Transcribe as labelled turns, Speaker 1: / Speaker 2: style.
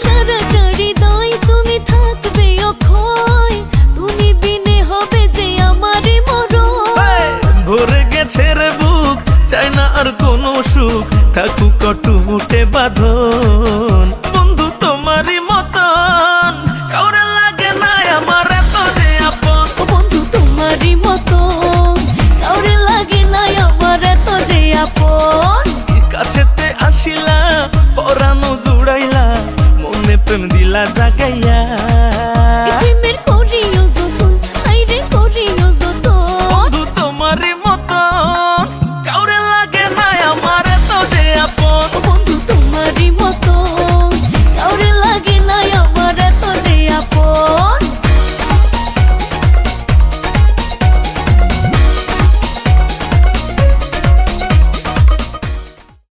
Speaker 1: সারাটা হৃদয় তুমি থাকবে অক্ষয়, তুমি বিনে হবে যে আমারই মরণ।
Speaker 2: ভরে গেছে রে বুক, চাই না আর কোনো সুখ, থাকুক কটুটে বাঁধন। বন্ধু তোমারই মতন কাউরে লাগে না আমার এত যে আপন।
Speaker 1: ও বন্ধু তোমারই মতন কাউরে লাগে না আমার এত যে আপন।
Speaker 2: কাছেতে আসিলা পরানো জুড়াইলা, মনে প্রেম দিলা জাগে